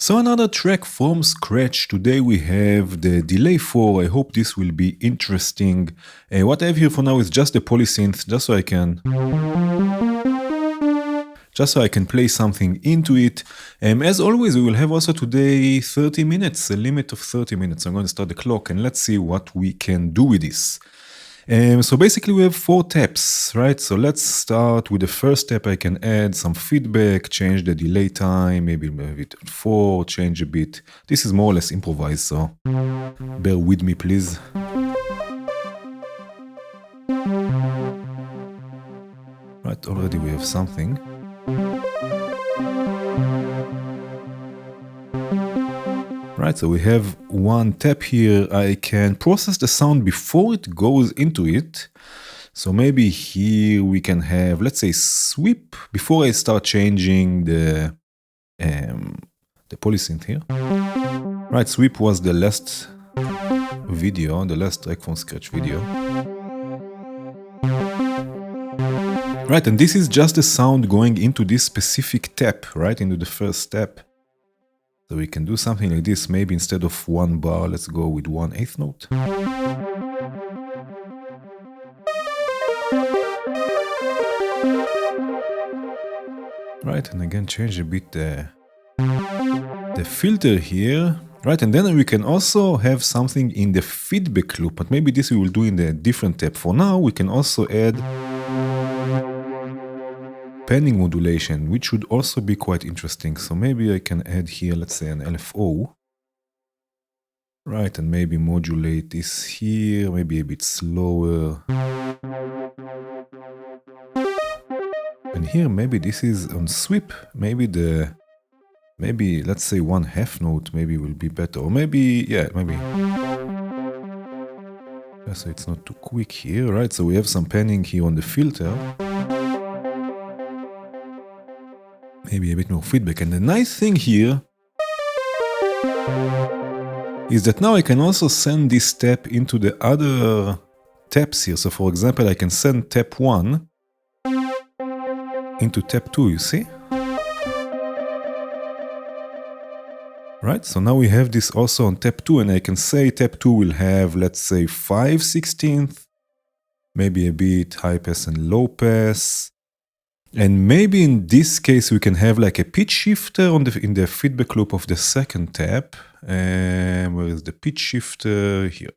So another track from scratch. Today we have the delay 4. I hope this will be interesting. What I have here for now is just the polysynth, just so I can play something into it. As always, we will have also today 30 minutes, a limit of 30 minutes. I'm going to start the clock and let's see what we can do with this. So basically we have 4 taps, right? So let's start with the first step. I can add some feedback, change the delay time, maybe move it to 4, change a bit. This is more or less improvised, so bear with me, please. Right, already we have something. Right, so we have one tap here. I can process the sound before it goes into it. So maybe here we can have, let's say, sweep before I start changing the polysynth here. Right, sweep was the last video, the last track from scratch video. Right, and this is just the sound going into this specific tap, right, into the first step. So we can do something like this. Maybe instead of 1 bar, let's go with 1/8 note. Right, and again change a bit the filter here. Right, and then we can also have something in the feedback loop, but maybe this we will do in a different tab. For now, we can also add panning modulation, which should also be quite interesting. So maybe I can add here, let's say, an LFO. Right, and maybe modulate this here, maybe a bit slower. And here, maybe this is on sweep, maybe let's say 1/2 note maybe will be better. Or maybe, yeah, maybe. Just so it's not too quick here, right? So we have some panning here on the filter. Maybe a bit more feedback. And the nice thing here is that now I can also send this tap into the other taps here. So for example, I can send tap 1 into tap 2, you see? Right, so now we have this also on tap 2, and I can say tap 2 will have, let's say, 5/16, maybe a bit high pass and low pass. And maybe in this case we can have like a pitch shifter in the feedback loop of the second tap. Where is the pitch shifter? Here.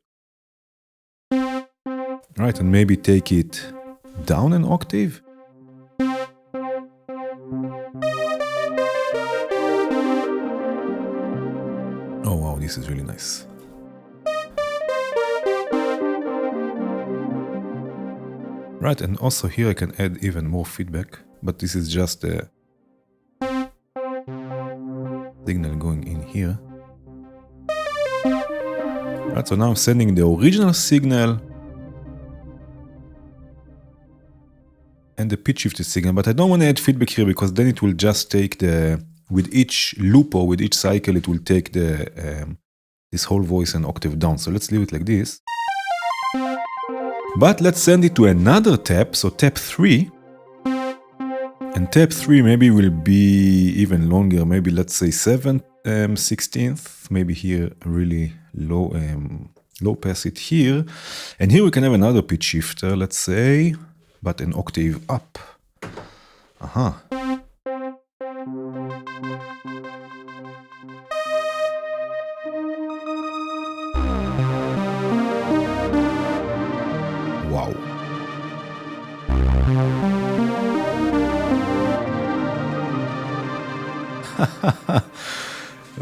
Right, and maybe take it down an octave. Oh wow, this is really nice. Right, and also here I can add even more feedback, but this is just a signal going in here. Right, so now I'm sending the original signal and the pitch shifted signal, but I don't want to add feedback here because then it will just take with each loop or with each cycle, it will take this whole voice an octave down. So let's leave it like this. But let's send it to another tap, so tap 3. And tap 3 maybe will be even longer, maybe let's say 7/16. Maybe here really low pass it here. And here we can have another pitch shifter, let's say, but an octave up. Aha. Wow.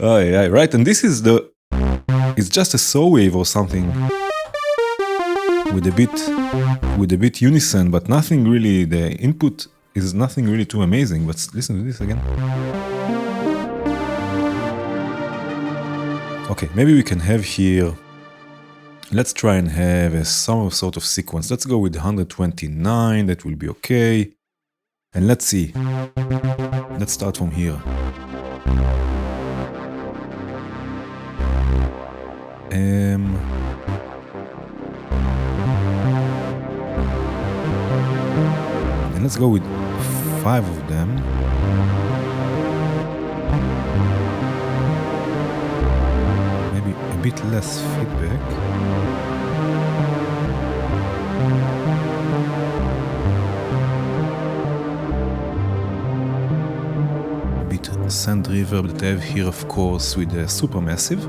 Oh, yeah, right. And this is it's just a saw wave or something with a bit unison, but nothing really. The input is nothing really too amazing. But listen to this again. Okay, maybe we can have here. Let's try and have some sort of sequence. Let's go with 129. That will be okay. And let's see. Let's start from here. And let's go with 5 of them. a bit less feedback. A bit sand reverb that I have here, of course, with the supermassive.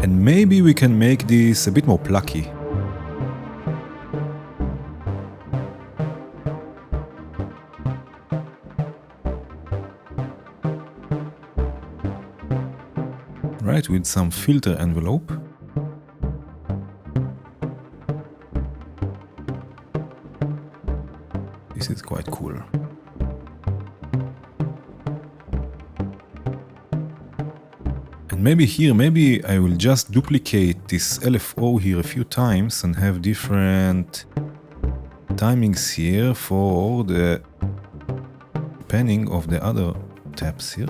And maybe we can make this a bit more plucky. Right, with some filter envelope. This is quite cool. And maybe here, maybe I will just duplicate this LFO here a few times and have different timings here for the panning of the other tabs here.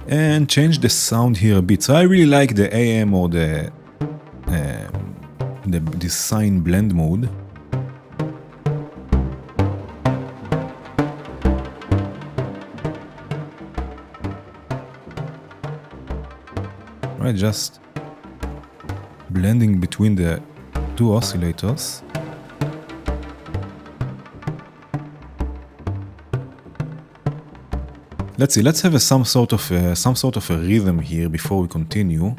And change the sound here a bit. So I really like the AM or the sine blend mode. Right, just blending between the two oscillators. Let's see. Let's have some sort of a rhythm here before we continue.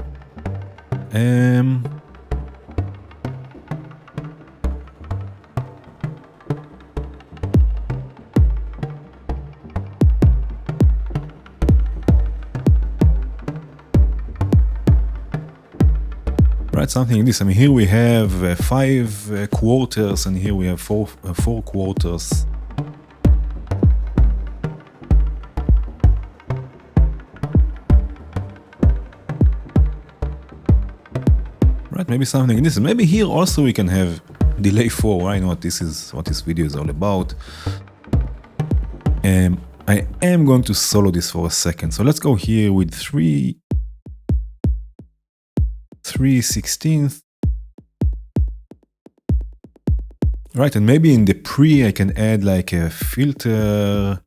Right, something like this. I mean, here we have 5 quarters, and here we have 4 quarters. Right, maybe something like this. And maybe here also we can have delay 4. I know what this video is all about. I am going to solo this for a second. So let's go here with 3/16. Right, and maybe in the pre I can add like a filter,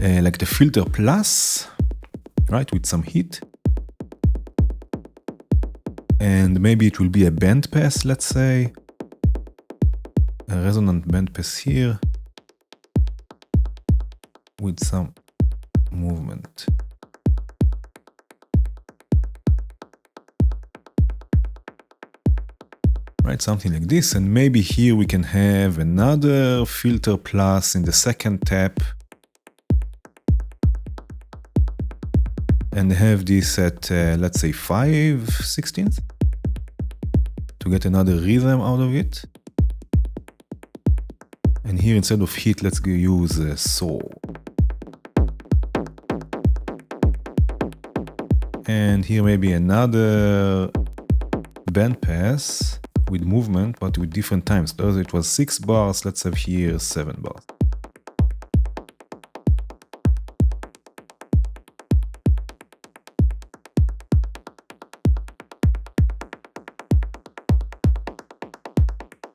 like the filter plus, right, with some heat. And maybe it will be a band pass, let's say. A resonant band pass here with some movement. Right, something like this. And maybe here we can have another filter plus in the second tap. And have this at, let's say, 5/16 to get another rhythm out of it. And here instead of hit, let's use saw. And here maybe another band pass with movement, but with different times. So it was 6 bars, let's have here 7 bars.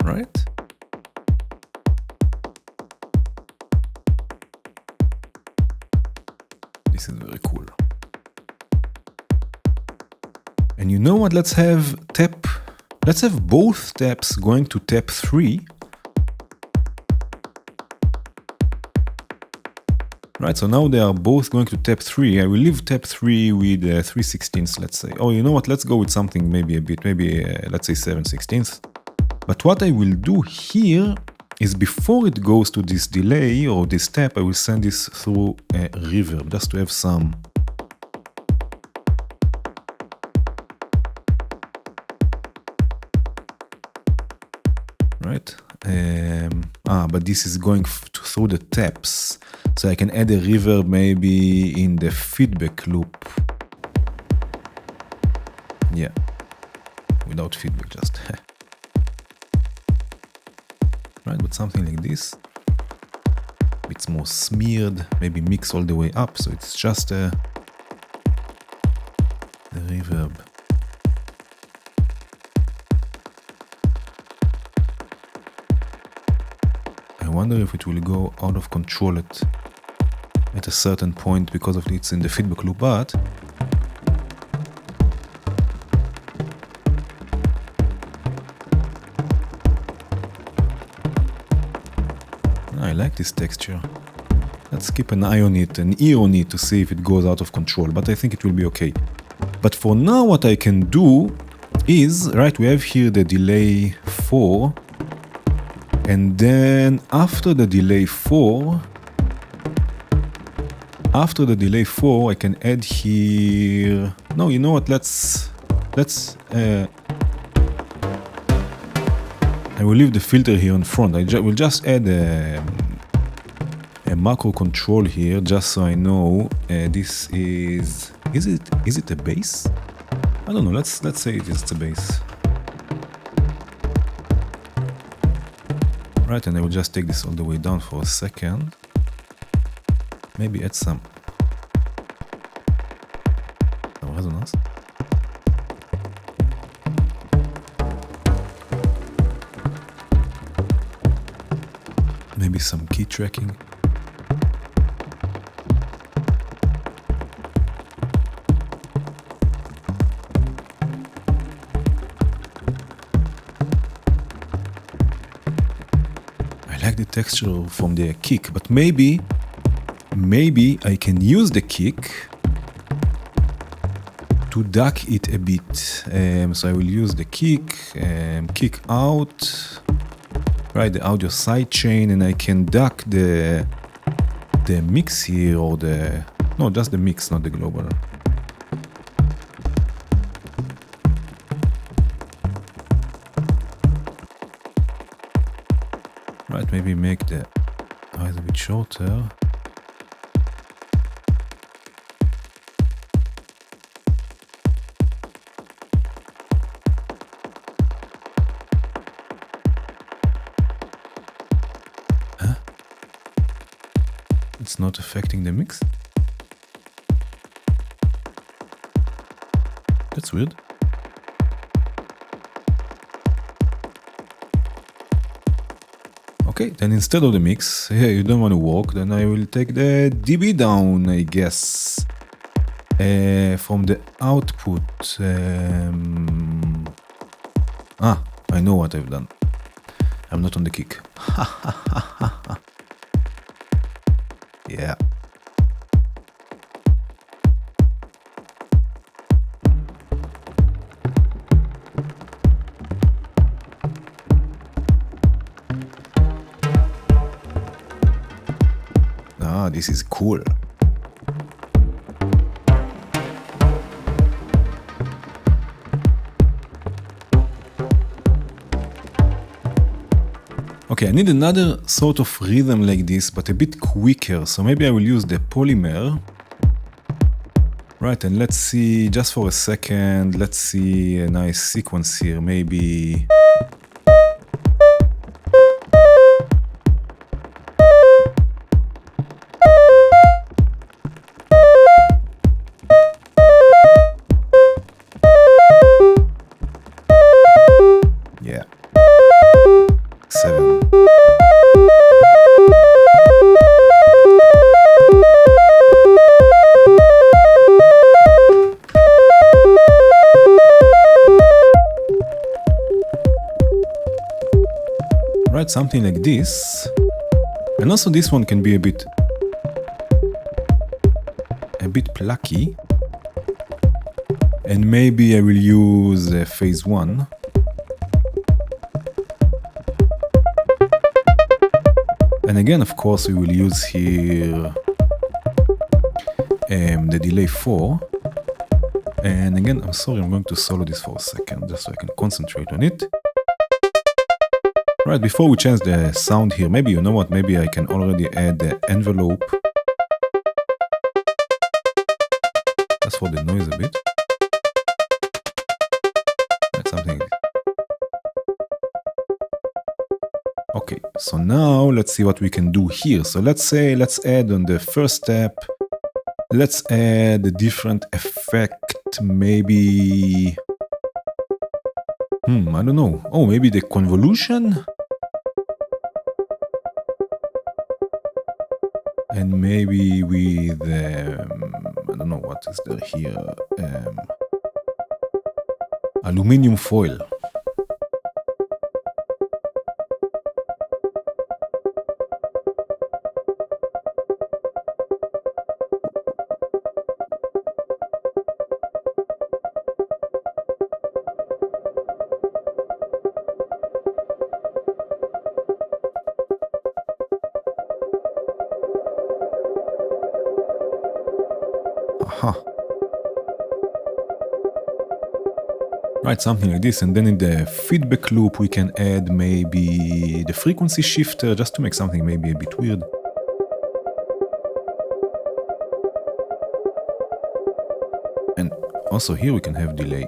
Right? This is very cool. And you know what? Let's have both taps going to tap 3. Right, so now they are both going to tap 3. I will leave tap 3 with 3/16, let's say. Oh, you know what? Let's go with something maybe let's say 7/16. But what I will do here is before it goes to this delay or this tap, I will send this through a reverb just to have some. Right? But this is going through the taps. So I can add a reverb maybe in the feedback loop. Yeah. Without feedback, just. Right, but something like this. It's more smeared, maybe mix all the way up, so it's just a reverb. I wonder if it will go out of control at a certain point because of it's in the feedback loop, but I like this texture. Let's keep an eye on it, an ear on it to see if it goes out of control, but I think it will be okay. But for now, what I can do is, right, we have here the delay 4, and then after the delay 4, I can add here, no, you know what, let's I will leave the filter here in front. Will just add a macro control here, just so I know this is it a bass? I don't know. Let's say it is a bass. Right, and I will just take this all the way down for a second. Maybe add some resonance. Maybe some key tracking. I like the texture from the kick, but maybe I can use the kick to duck it a bit. So I will use the kick out. Right, the audio sidechain, and I can duck the mix here, or just the mix, not the global. Right, maybe make the eyes a bit shorter. It's not affecting the mix. That's weird. Okay, then instead of the mix, you don't want to work, then I will take the dB down, I guess, from the output. I know what I've done. I'm not on the kick. Yeah. This is cool. Okay, I need another sort of rhythm like this, but a bit quicker. So maybe I will use the polymer. Right, and let's see, just for a second, let's see a nice sequence here. Maybe... Yeah. 7. Right, something like this. And also this one can be a bit plucky. And maybe I will use phase 1. And again, of course, we will use here the delay 4. And again, I'm sorry, I'm going to solo this for a second, just so I can concentrate on it. Right, before we change the sound here, maybe, you know what, maybe I can already add the envelope. Just for the noise a bit. Right, something like this. Okay, so now let's see what we can do here. So let's add on the first step, let's add a different effect maybe... I don't know. Oh, maybe the convolution? And maybe with... I don't know what is there here. Aluminium foil. Aha. Right, something like this, and then in the feedback loop we can add maybe the frequency shifter just to make something maybe a bit weird. And also here we can have delay.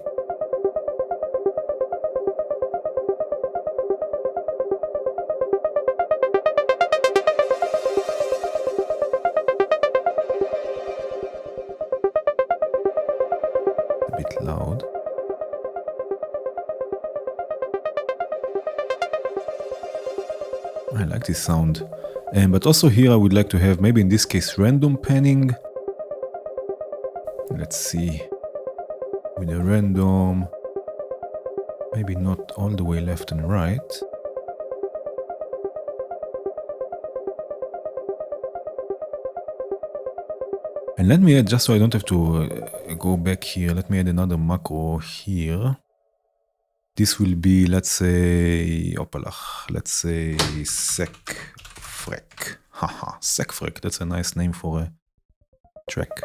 A bit loud. I like this sound. But also here I would like to have, maybe in this case, random panning. Let's see. With a random, maybe not all the way left and right. And let me add, just so I don't have to go back here, let me add another macro here. This will be, let's say, let's say secfrec. Haha, secfrec, that's a nice name for a track.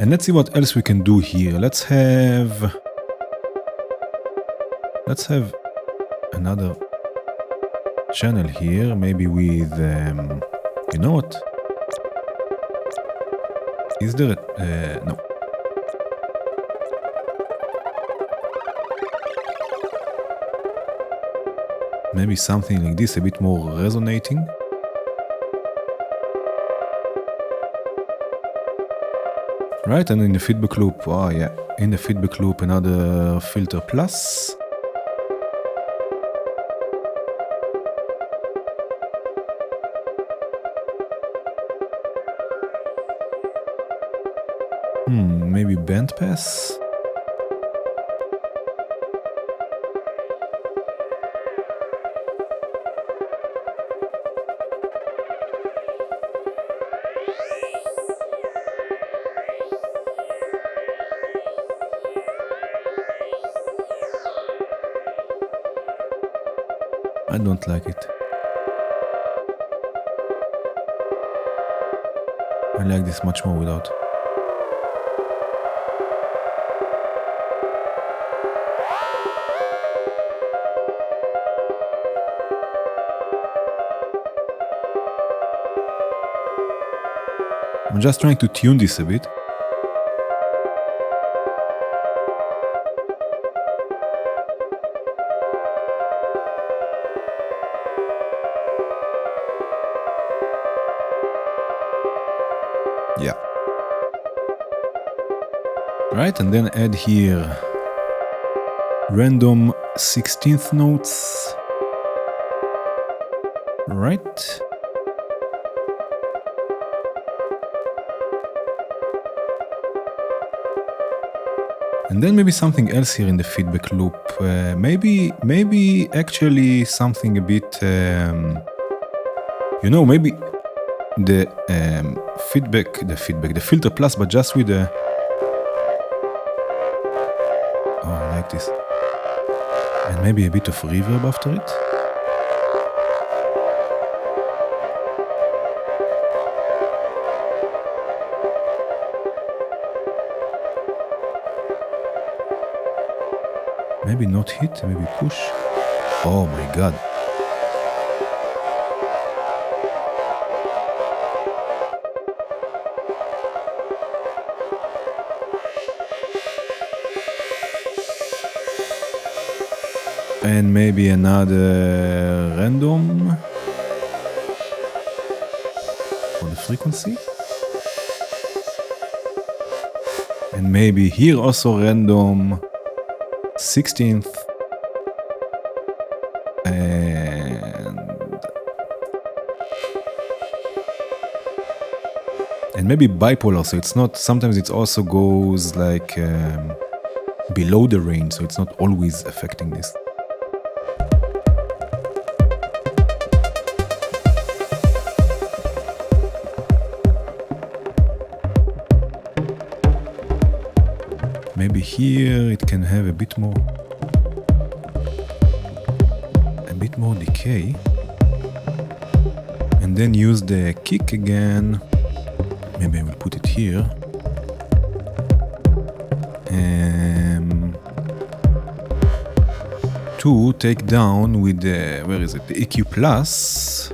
And let's see what else we can do here. Let's have another channel here, maybe with, you know what? Is there a, no. Maybe something like this, a bit more resonating. Right, and in the feedback loop, oh yeah, in the feedback loop another filter plus. Maybe bandpass. I don't like it. I like this much more without. I'm just trying to tune this a bit. Yeah. Right, and then add here random 16th notes. Right. And then maybe something else here in the feedback loop. Maybe actually something a bit, you know, maybe the the filter plus, but just with the, oh, I like this. And maybe a bit of reverb after it. Maybe not hit, maybe push. Oh my god. And maybe another random for the frequency. And maybe here also random 16th. And maybe bipolar, so it's not, sometimes it also goes like below the range, so it's not always affecting this. Maybe here it can have a bit more decay. And then use the kick again. Maybe I will put it here. To take down with the, where is it? The EQ plus.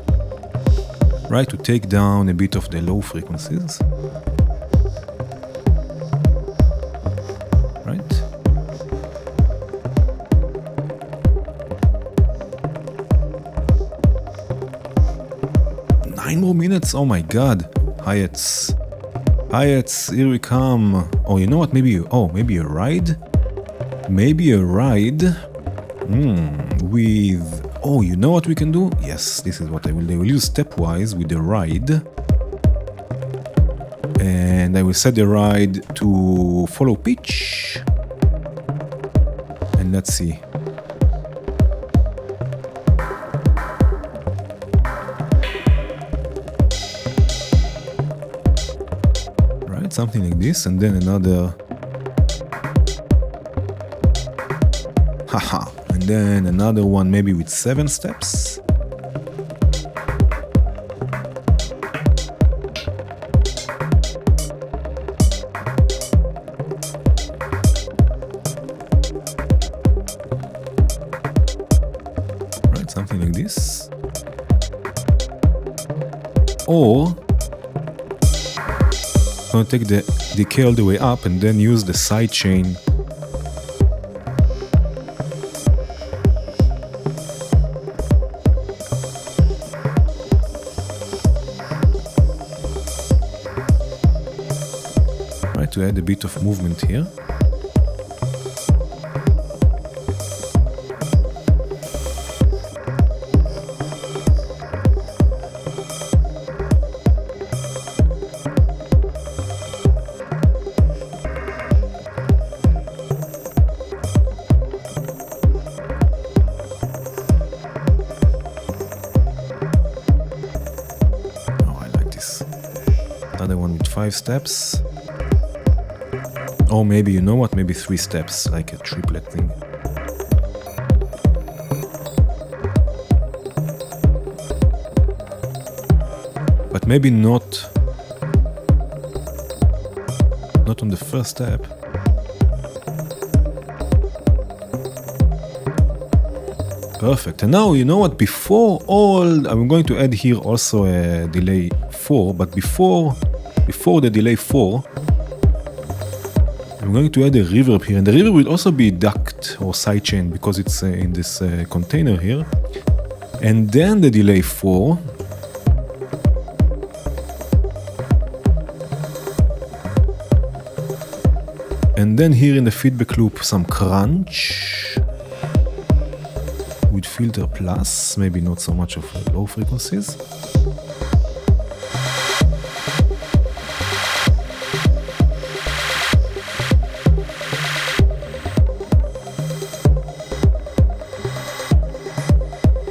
Right, to take down a bit of the low frequencies. Right. Nine more minutes, oh my god. Hihats, here we come. Oh, you know what? Maybe a ride? Maybe a ride with... Oh, you know what we can do? Yes, this is what I will do. I will use stepwise with the ride. And I will set the ride to follow pitch. And let's see. Something like this, and then another, haha, and then another one maybe with 7 steps. Right, something like this. Or I'm gonna take the decay all the way up and then use the side chain. Right, to add a bit of movement here. Another one with 5 steps. Or maybe, you know what, maybe 3 steps, like a triplet thing. But maybe not on the first step. Perfect. And now, you know what, before all, I'm going to add here also a delay 4, but before the delay 4, I'm going to add a reverb here, and the reverb will also be duct or sidechain because it's in this container here. And then the delay 4. And then here in the feedback loop, some crunch with filter plus, maybe not so much of low frequencies.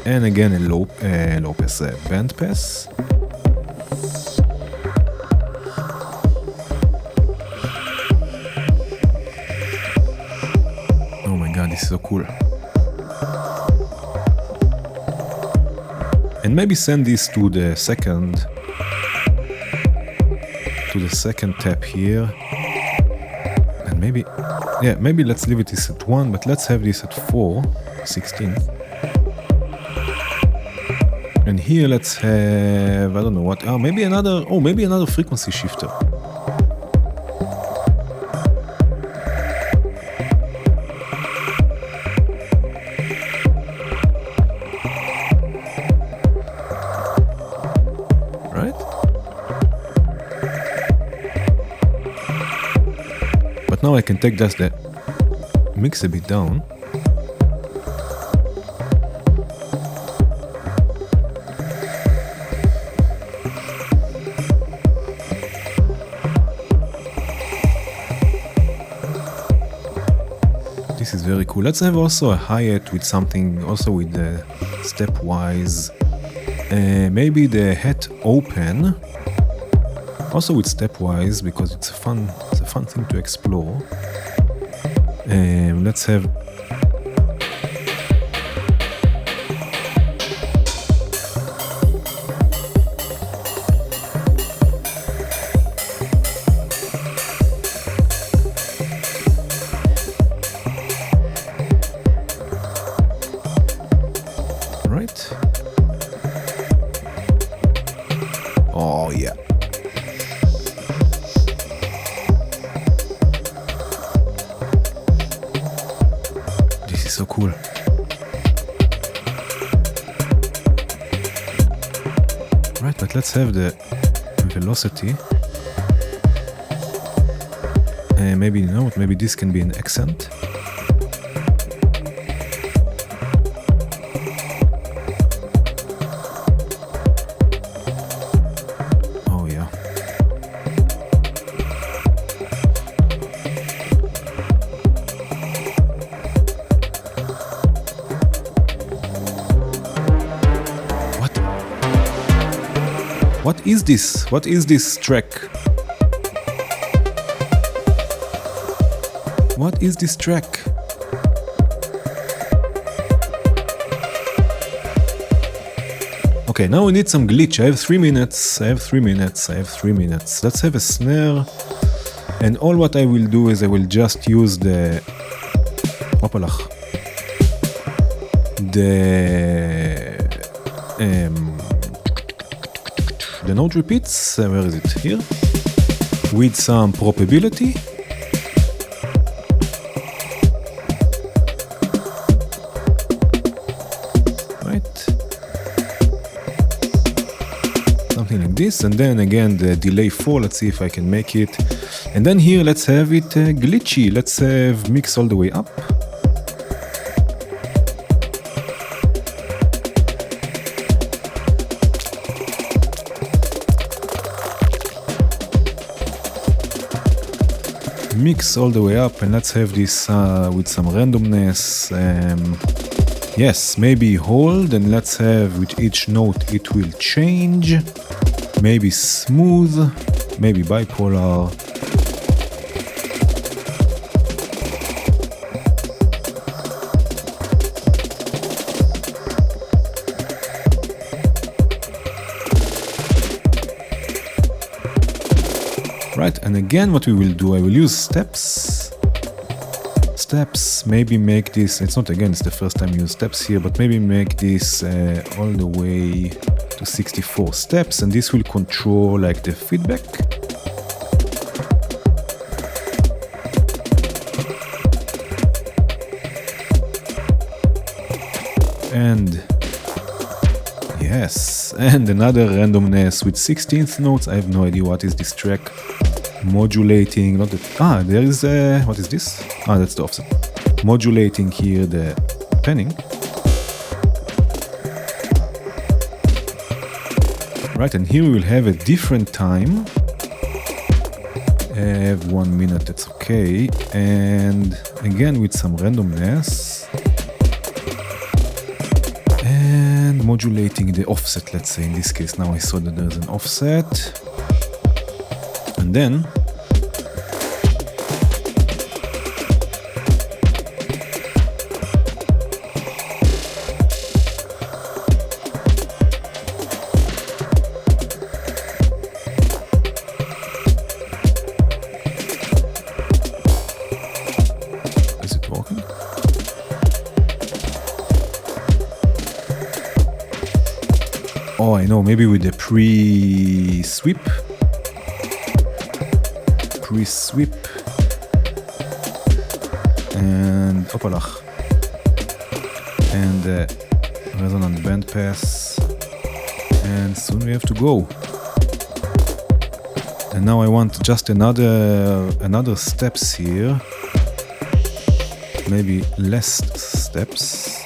And again a low pass band pass. Oh my god, this is so cool. And maybe send this to the second tap here. And maybe, yeah, maybe let's leave it this at 1, but let's have this at 4/16. And here let's have, I don't know what, maybe another frequency shifter. But now I can take just the mix a bit down. This is very cool. Let's have also a hi-hat with something, also with the stepwise. Maybe the hat open, also with stepwise, because it's a fun thing to explore. Let's have right. Oh yeah. This is so cool. Right, but let's have the velocity. Maybe, you know what, maybe this can be an accent. Oh yeah. What is this? What is this track? What is this track? Okay, now we need some glitch. I have 3 minutes. Let's have a snare. And all what I will do is I will just use the note repeats. Where is it? Here. With some probability. Something like this, and then again the delay 4, let's see if I can make it. And then here let's have it glitchy, let's have mix all the way up. Mix all the way up, and let's have this with some randomness. Yes, maybe hold, and let's have with each note it will change. Maybe smooth, maybe bipolar. Right, and again what we will do, I will use steps, maybe make this, it's not again, it's the first time you use steps here, but maybe make this all the way to 64 steps, and this will control like the feedback. And yes, and another randomness with 16th notes. I have no idea what is this track. Modulating, not that, there is what is this? That's the offset. Modulating here the panning. Right, and here we will have a different time. I have 1 minute, that's okay. And again with some randomness. And modulating the offset, let's say in this case. Now I saw that there's an offset. And then is it working? Oh, I know, maybe with the pre-sweep. Pre-sweep and opalach and resonant bandpass, and soon we have to go. And now I want just another steps here. Maybe less steps.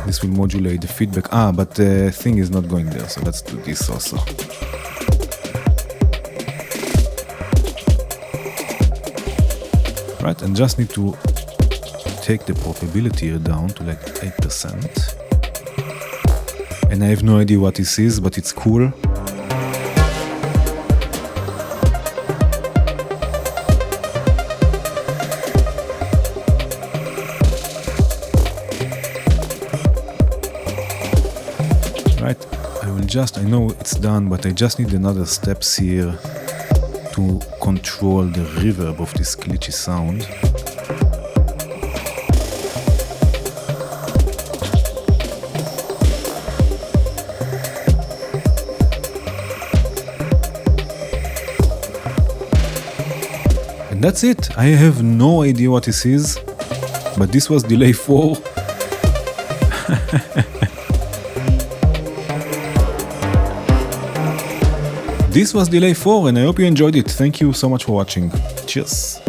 This will modulate the feedback. But the thing is not going there, so let's do this also. Right, and just need to take the probability here down to like 8%. And I have no idea what this is, but it's cool. Right, I know it's done, but I just need another steps here to control the reverb of this glitchy sound. And that's it. I have no idea what this is, but this was delay 4. This was delay 4, and I hope you enjoyed it. Thank you so much for watching. Cheers.